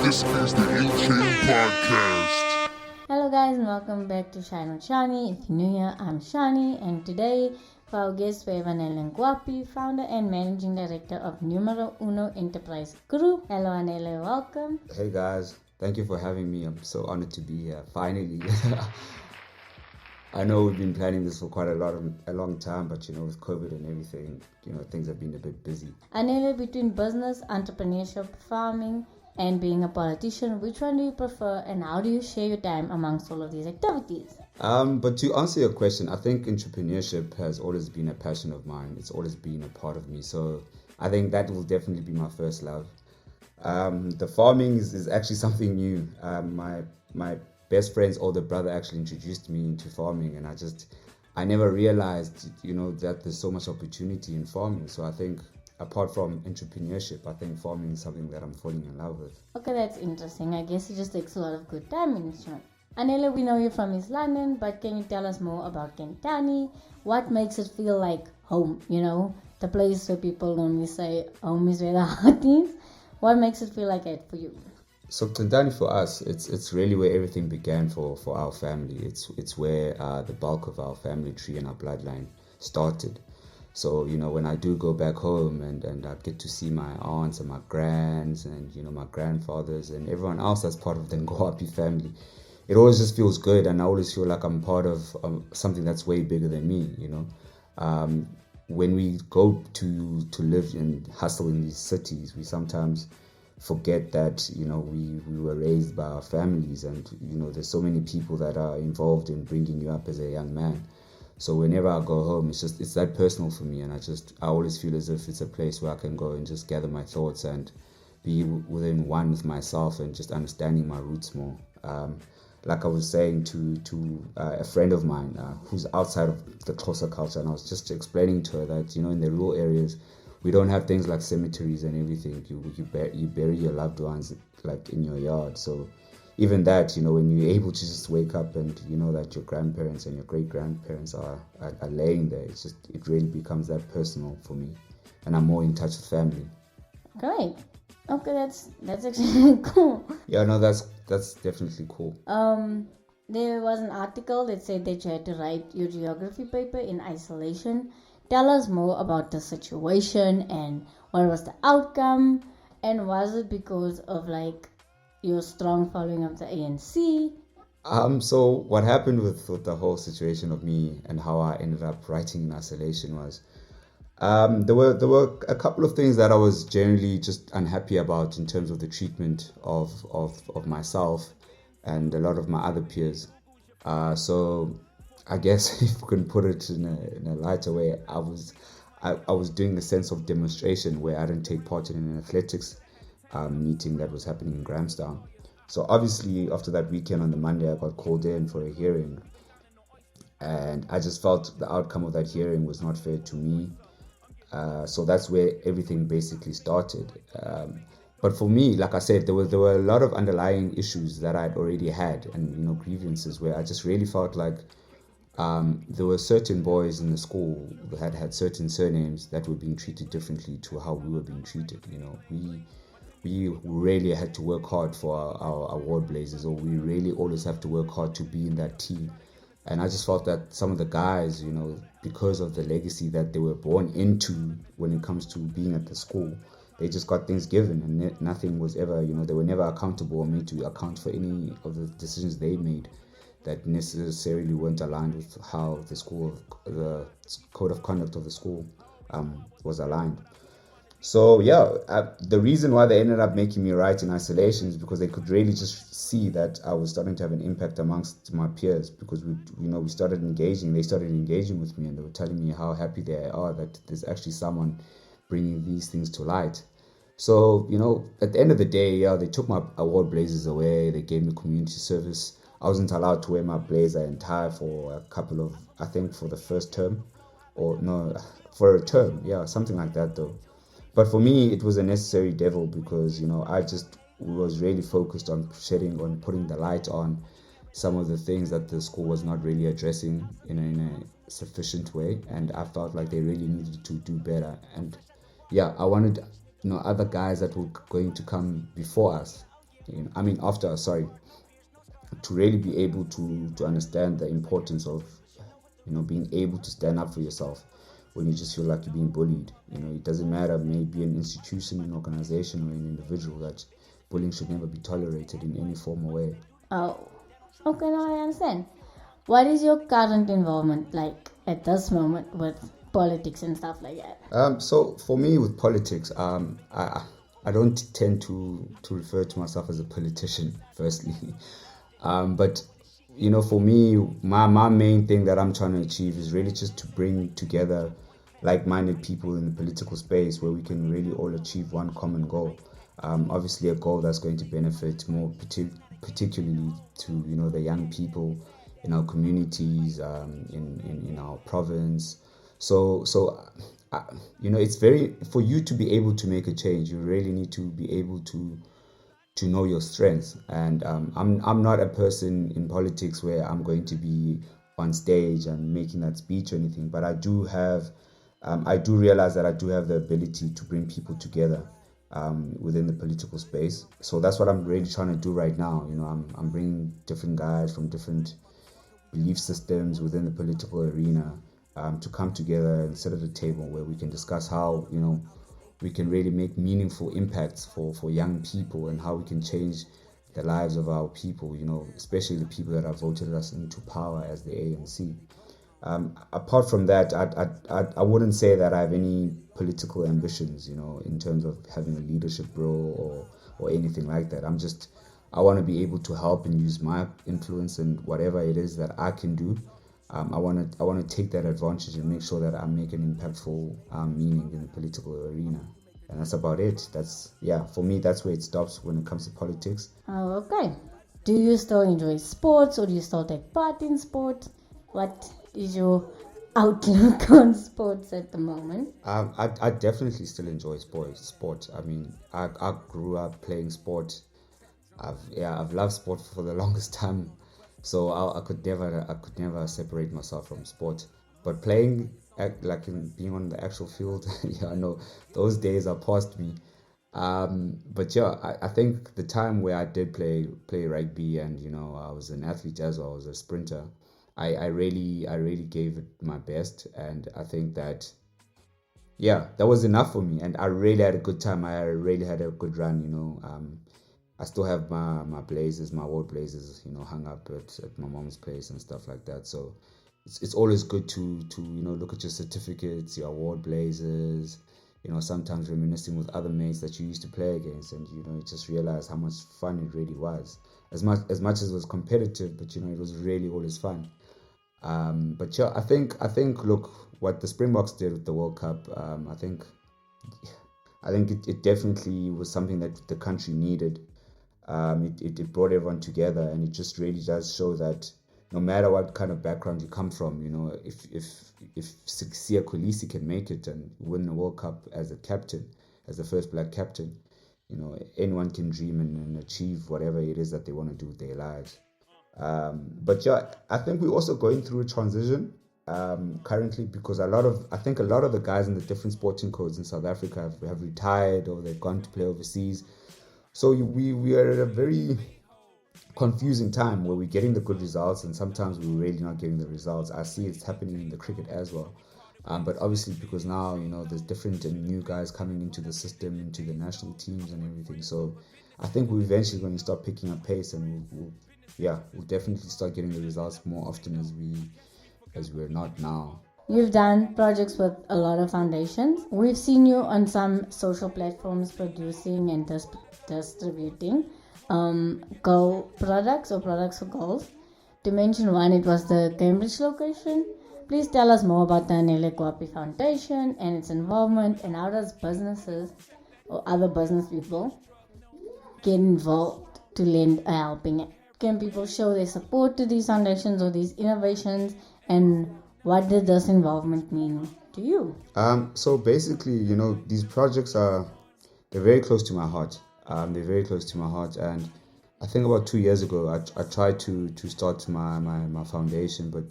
This is the Illchane podcast. Hello guys and welcome back to Shine with Chanie. If you're new here, I'm Chanie, and today for our guest we have Anele Ngowaphi, founder and managing director of Numero Uno Enterprise Group. Hello Anele, welcome. Hey guys, thank you for having me. I'm so honored to be here. Finally. I know we've been planning this for quite a long time, but with COVID and everything, things have been a bit busy. Anele, between business, entrepreneurship, farming, and being a politician, which one do you prefer, and how do you share your time amongst all of these activities? But to answer your question, I think entrepreneurship has always been a passion of mine. It's always been a part of me. So I think that will definitely be my first love. The farming is actually something new. My best friend's older brother actually introduced me into farming, and I never realized, that there's so much opportunity in farming. So I think apart from entrepreneurship, I think farming is something that I'm falling in love with. Okay, that's interesting. I guess it just takes a lot of good time management. Anele, we know you're from East London, but can you tell us more about Chanie? What makes it feel like home, the place where people normally say home is where the heart is? What makes it feel like it for you? So Chanie for us, it's really where everything began for our family. It's where the bulk of our family tree and our bloodline started. So, when I do go back home and I get to see my aunts and my grands and, my grandfathers and everyone else that's part of the Ngowaphi family, it always just feels good, and I always feel like I'm part of something that's way bigger than me, When we go to live and hustle in these cities, we sometimes forget that, we were raised by our families, and, there's so many people that are involved in bringing you up as a young man. So whenever I go home, it's that personal for me, and I always feel as if it's a place where I can go and just gather my thoughts and be within one with myself and just understanding my roots more. Like I was saying to a friend of mine who's outside of the Xhosa culture, and I was just explaining to her that, in the rural areas, we don't have things like cemeteries and everything. You bury your loved ones like in your yard. So even that, when you're able to just wake up and you know that your grandparents and your great-grandparents are laying there, it really becomes that personal for me, and I'm more in touch with family. Great. Okay, that's actually cool. Yeah, no, that's definitely cool. There was an article that said that you had to write your geography paper in isolation. Tell us more about the situation and what was the outcome, and was it because of your strong following of the ANC? So what happened with the whole situation of me and how I ended up writing in isolation was, there were a couple of things that I was generally just unhappy about in terms of the treatment of myself and a lot of my other peers. So I guess if we can put it in a lighter way, I was doing a sense of demonstration where I didn't take part in an athletics meeting that was happening in Grahamstown. So obviously after that weekend on the Monday, I got called in for a hearing, and I just felt the outcome of that hearing was not fair to me. So that's where everything basically started. But for me, like I said, there were a lot of underlying issues that I'd already had, and grievances where I just really felt like there were certain boys in the school that had certain surnames that were being treated differently to how we were being treated. We really had to work hard for our award blazers, or we really always have to work hard to be in that team. And I just felt that some of the guys, because of the legacy that they were born into when it comes to being at the school, they just got things given, and nothing was ever, they were never accountable or made to account for any of the decisions they made that necessarily weren't aligned with how the code of conduct of the school was aligned. So the reason why they ended up making me write in isolation is because they could really just see that I was starting to have an impact amongst my peers, because we started engaging. They started engaging with me, and they were telling me how happy they are that there's actually someone bringing these things to light. So at the end of the day, they took my award blazers away. They gave me community service. I wasn't allowed to wear my blazer and tie for a couple of, I think for the first term, or no, for a term, something like that though. But for me, it was a necessary devil, because, I just was really focused on putting the light on some of the things that the school was not really addressing in a sufficient way. And I felt like they really needed to do better. And I wanted, other guys that were going to come before us to really be able to understand the importance of being able to stand up for yourself when you just feel like you're being bullied. It doesn't matter, maybe an institution, an organization, or an individual, that bullying should never be tolerated in any form or way. Oh, okay, now I understand. What is your current involvement like at this moment with politics and stuff like that? So for me with politics, I don't tend to refer to myself as a politician, firstly. But for me, my main thing that I'm trying to achieve is really just to bring together like-minded people in the political space where we can really all achieve one common goal. Obviously a goal that's going to benefit more particularly to the young people in our communities, in our province. So it's very, for you to be able to make a change, you really need to be able to know your strengths. And I'm not a person in politics where I'm going to be on stage and making that speech or anything, but I do realize that I do have the ability to bring people together within the political space. So that's what I'm really trying to do right now. I'm bringing different guys from different belief systems within the political arena to come together and sit at a table where we can discuss how we can really make meaningful impacts for young people, and how we can change the lives of our people, especially the people that have voted us into power as the ANC. Apart from that, I wouldn't say that I have any political ambitions, in terms of having a leadership role or anything like that. I want to be able to help and use my influence and whatever it is that I can do. I want to take that advantage and make sure that I make an impactful meaning in the political arena. And that's about it. For me, that's where it stops when it comes to politics. Oh, okay. Do you still enjoy sports, or do you still take part in sports? What is your outlook on sports at the moment? I definitely still enjoy sport. I mean, I grew up playing sport. I've loved sport for the longest time, so I could never separate myself from sport. But playing, being on the actual field, I know those days are past me. But I think the time where I did play rugby, and I was an athlete as well, I was a sprinter. I really gave it my best, and I think that that was enough for me, and I really had a good time. I really had a good run. I still have my blazers, my award blazers, hung up at my mom's place and stuff like that. So it's always good to look at your certificates, your award blazers, sometimes reminiscing with other mates that you used to play against, and you just realize how much fun it really was. As much as it was competitive, but it was really always fun. But I think look what the Springboks did with the World Cup. I think it definitely was something that the country needed. It brought everyone together, and it just really does show that no matter what kind of background you come from, if Siya Kolisi can make it and win the World Cup as a captain, as the first black captain, anyone can dream and achieve whatever it is that they want to do with their lives. But I think we're also going through a transition currently, because a lot of the guys in the different sporting codes in South Africa have retired, or they've gone to play overseas. So we are at a very confusing time where we're getting the good results, and sometimes we're really not getting the results. I see it's happening in the cricket as well. But obviously, because now there's different and new guys coming into the system, into the national teams and everything. So I think we're eventually going to start picking up pace, and we'll definitely start getting the results more often as we're not now. You've done projects with a lot of foundations. We've seen you on some social platforms producing and distributing girl products or products for girls. To mention one, it was the Cambridge location. Please tell us more about the Anele Ngowaphi Foundation and its involvement, and how does businesses or other business people get involved to lend a helping hand? Can people show their support to these foundations or these innovations, and what did this involvement mean to you? So basically, these projects they're very close to my heart. They're very close to my heart, and I think about 2 years ago, I tried to start my foundation, but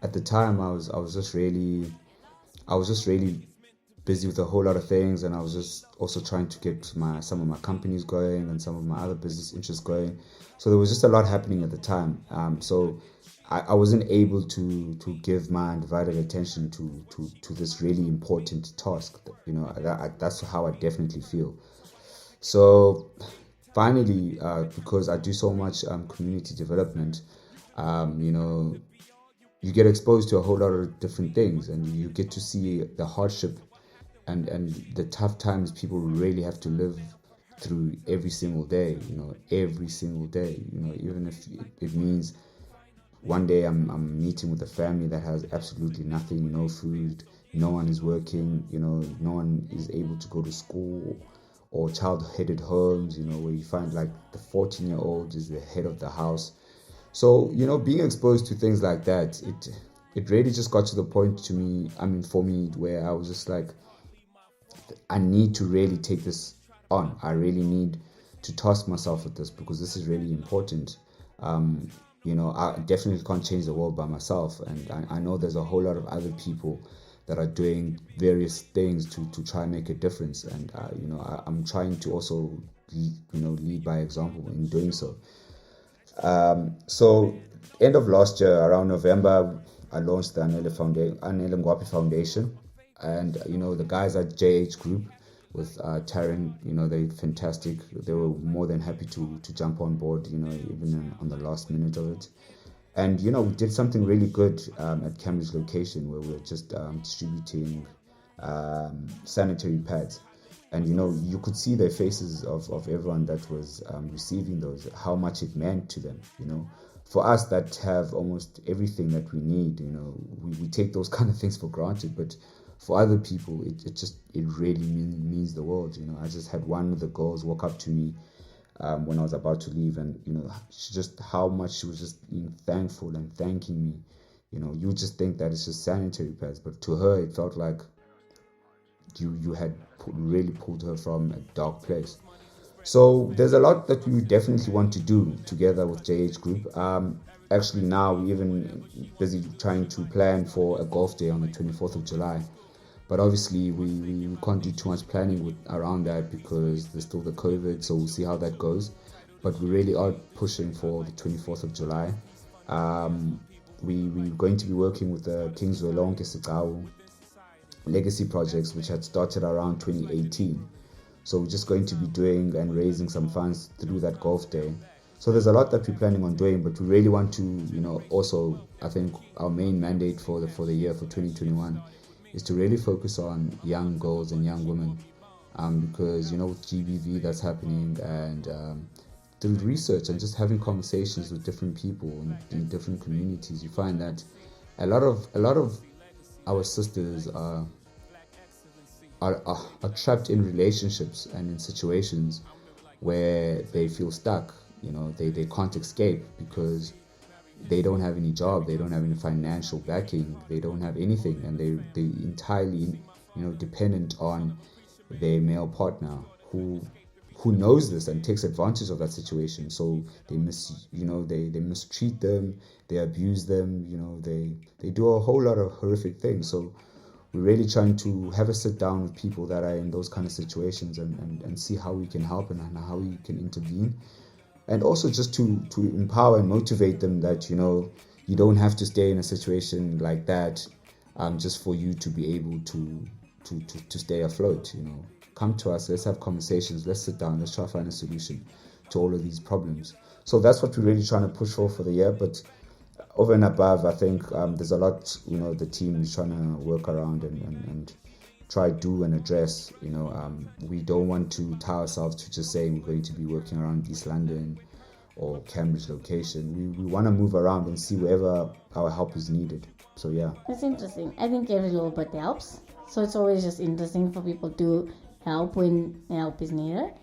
at the time I was just really busy with a whole lot of things, and I was just also trying to get some of my companies going and some of my other business interests going. So there was just a lot happening at the time. So I wasn't able to give my undivided attention to this really important task. That's how I definitely feel. So finally, because I do so much community development, you get exposed to a whole lot of different things, and you get to see the hardship and the tough times people really have to live through every single day. Every single day. Even if it means one day I'm meeting with a family that has absolutely nothing, no food, no one is working, no one is able to go to school, or child-headed homes, where you find like the 14-year-old is the head of the house. So, being exposed to things like that, it really just got to the point for me, where I was just like, I need to really take this on. I really need to task myself with this, because this is really important. I definitely can't change the world by myself, and I know there's a whole lot of other people that are doing various things to try and make a difference, and I'm trying to also lead by example in doing so. So end of last year, around November, I launched the Anele Ngowaphi Foundation, and the guys at JH Group with Taryn, they're fantastic. They were more than happy to jump on board, even on the last minute of it. And we did something really good at Cambridge location, where we were just distributing sanitary pads, and you could see the faces of everyone that was receiving those, how much it meant to them. For us that have almost everything that we need, we take those kind of things for granted, but for other people, it really means the world. I just had one of the girls walk up to me when I was about to leave, and how much she was just being thankful and thanking me. You just think that it's just sanitary pads, but to her it felt like you had really pulled her from a dark place. So there's a lot that we definitely want to do together with JH Group. Actually, now we're even busy trying to plan for a golf day on the 24th of July. But obviously, we can't do too much planning around that, because there's still the COVID, so we'll see how that goes. But we really are pushing for the 24th of July. We're going to be working with the King's Lonke Sicao legacy projects, which had started around 2018. So we're just going to be doing and raising some funds through that golf day. So there's a lot that we're planning on doing, but we really want to, also, I think our main mandate for the year for 2021 is to really focus on young girls and young women, because with GBV that's happening, and through research and just having conversations with different people in different communities, you find that a lot of our sisters are trapped in relationships and in situations where they feel stuck. They can't escape, because they don't have any job, they don't have any financial backing, they don't have anything, and they entirely dependent on their male partner who knows this and takes advantage of that situation. So they mistreat them, they abuse them, they do a whole lot of horrific things. So we're really trying to have a sit down with people that are in those kind of situations, and see how we can help and how we can intervene. And also just to empower and motivate them that, you don't have to stay in a situation like that just for you to be able to stay afloat. Come to us, let's have conversations, let's sit down, let's try to find a solution to all of these problems. So that's what we're really trying to push for the year. But over and above, I think there's a lot, the team is trying to work around and try do and address. We don't want to tie ourselves to just saying we're going to be working around East London or Cambridge location. We want to move around and see wherever our help is needed. So yeah, it's interesting. I think every little bit helps, so it's always just interesting for people to help when help is needed.